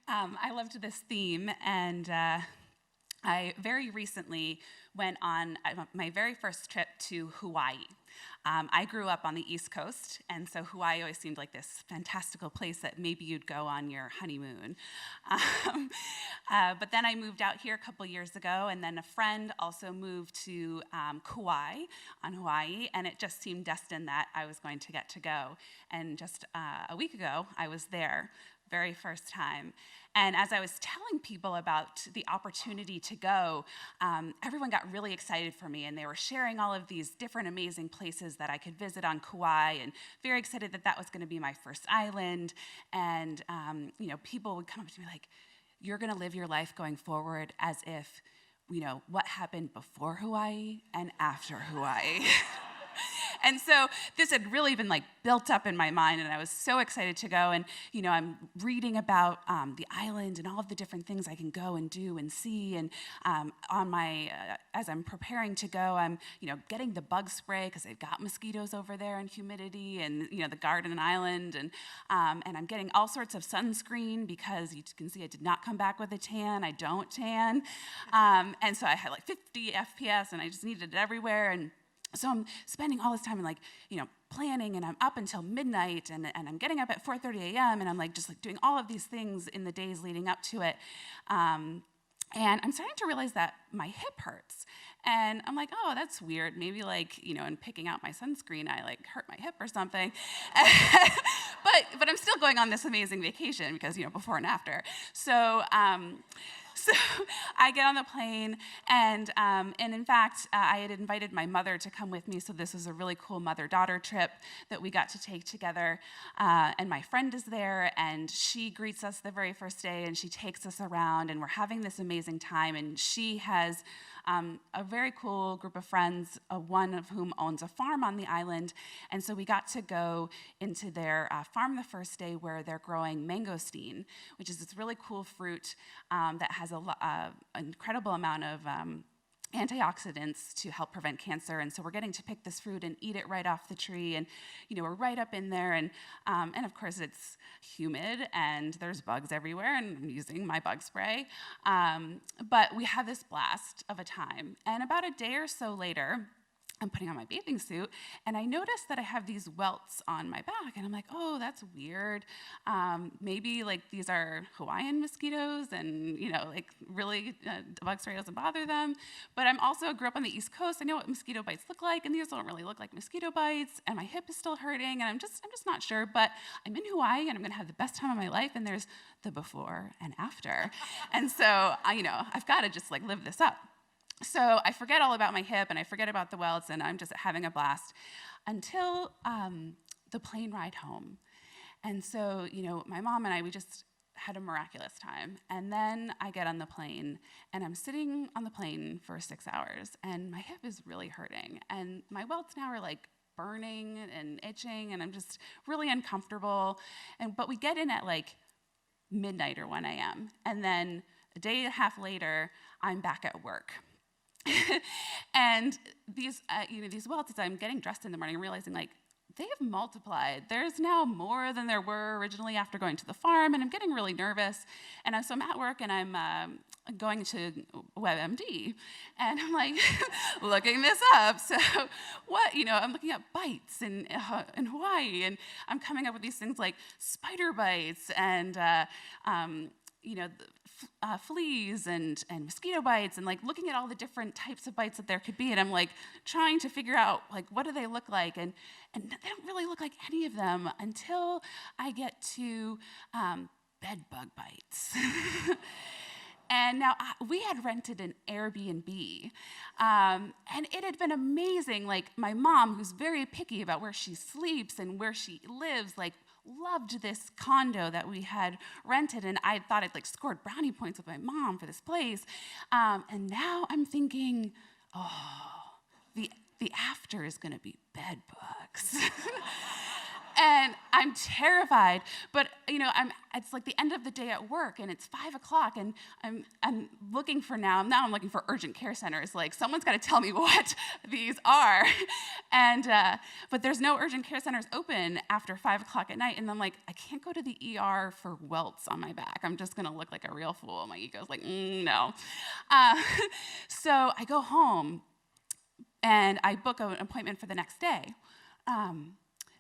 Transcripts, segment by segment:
I loved this theme, and I very recently went on my very first trip to Hawaii. I grew up on the East Coast, and so Hawaii always seemed like this fantastical place that maybe you'd go on your honeymoon. But then I moved out here a couple years ago, and then a friend also moved to Kauai on Hawaii, and it just seemed destined that I was going to get to go. And just a week ago, I was there, very first time. And as I was telling people about the opportunity to go, everyone got really excited for me, and they were sharing all of these different amazing places that I could visit on Kauai, and very excited that that was going to be my first island. And people would come up to me like, "You're going to live your life going forward as if, what happened before Hawaii and after Hawaii." And so this had really been built up in my mind, and I was so excited to go. And I'm reading about the island and all of the different things I can go and do and see. And as I'm preparing to go, I'm getting the bug spray because they've got mosquitoes over there and humidity, and the garden island, and I'm getting all sorts of sunscreen because you can see I did not come back with a tan. I don't tan, and so I had 50 FPS, and I just needed it everywhere. And so I'm spending all this time planning, and I'm up until midnight, and I'm getting up at 4:30 a.m., and I'm doing all of these things in the days leading up to it. And I'm starting to realize that my hip hurts. And I'm like, oh, that's weird. Maybe in picking out my sunscreen, I hurt my hip or something. but I'm still going on this amazing vacation because, before and after. So I get on the plane, and in fact, I had invited my mother to come with me, so this was a really cool mother-daughter trip that we got to take together. And my friend is there, and she greets us the very first day, and she takes us around, and we're having this amazing time. And she has a very cool group of friends, one of whom owns a farm on the island. And so we got to go into their farm the first day where they're growing mangosteen, which is this really cool fruit that has an incredible amount of antioxidants to help prevent cancer. And so we're getting to pick this fruit and eat it right off the tree. And, we're right up in there. And of course, it's humid, and there's bugs everywhere, and I'm using my bug spray. But we have this blast of a time. And about a day or so later, I'm putting on my bathing suit, and I notice that I have these welts on my back, and I'm like, oh, that's weird. Maybe these are Hawaiian mosquitoes, and really bug spray doesn't bother them. But I'm also grew up on the East Coast. I know what mosquito bites look like, and these don't really look like mosquito bites. And my hip is still hurting, and I'm just not sure. But I'm in Hawaii, and I'm going to have the best time of my life. And there's the before and after, and so I've got to just live this up. So I forget all about my hip, and I forget about the welts, and I'm just having a blast until the plane ride home. And so, my mom and I, we just had a miraculous time. And then I get on the plane, and I'm sitting on the plane for 6 hours, and my hip is really hurting. And my welts now are burning and itching, and I'm just really uncomfortable. But we get in at midnight or 1 a.m. And then a day and a half later, I'm back at work. And these welts, as I'm getting dressed in the morning, realizing they have multiplied. There's now more than there were originally after going to the farm, and I'm getting really nervous. And so I'm at work, and I'm going to WebMD, and I'm looking this up. So I'm looking at bites in Hawaii, and I'm coming up with these things like spider bites and fleas and mosquito bites, and looking at all the different types of bites that there could be, and I'm trying to figure out what do they look like, and they don't really look like any of them until I get to bed bug bites. And now we had rented an Airbnb, and it had been amazing. My mom, who's very picky about where she sleeps and where she lives, loved this condo that we had rented, and I thought I'd scored brownie points with my mom for this place. And now I'm thinking, oh, the after is going to be bed bugs. And I'm terrified, but it's like the end of the day at work, and it's 5:00, and I'm looking for I'm looking for urgent care centers. Like, someone's got to tell me what these are, and but there's no urgent care centers open after 5:00 at night, and I'm like, I can't go to the ER for welts on my back. I'm just gonna look like a real fool. My ego's like, no. So I go home, and I book an appointment for the next day.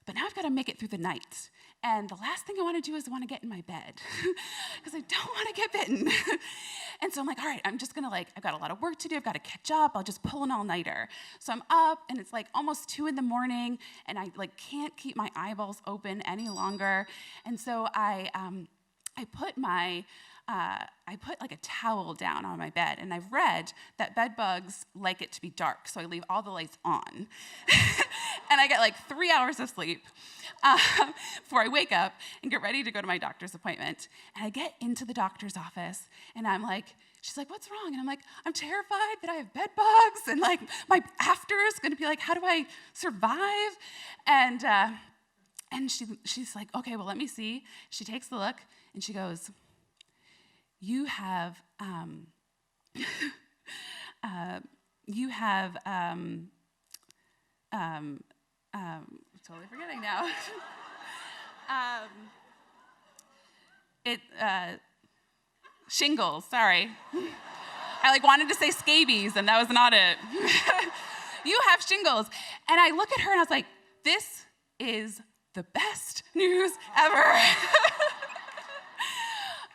But now I've got to make it through the night. And the last thing I want to do is I want to get in my bed because I don't want to get bitten. And so I'm like, all right, I'm just going to I've got a lot of work to do. I've got to catch up. I'll just pull an all-nighter. So I'm up, and it's almost 2 a.m, and I can't keep my eyeballs open any longer. And so I put a towel down on my bed, and I've read that bed bugs like it to be dark, so I leave all the lights on. And I get 3 hours of sleep before I wake up and get ready to go to my doctor's appointment. And I get into the doctor's office, and she's like, what's wrong? And I'm like, I'm terrified that I have bed bugs, and my after is gonna be how do I survive? And she's like, okay, well, let me see. She takes a look, and she goes, you have totally forgetting now. Shingles, sorry. I wanted to say scabies, and that was not it. You have shingles. And I look at her, and I was like, this is the best news ever.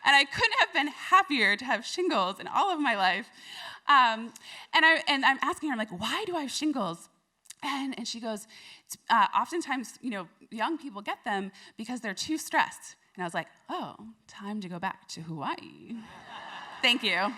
And I couldn't have been happier to have shingles in all of my life. And I'm asking her, I'm like, why do I have shingles? And she goes, oftentimes, young people get them because they're too stressed. And I was like, oh, time to go back to Hawaii. Thank you.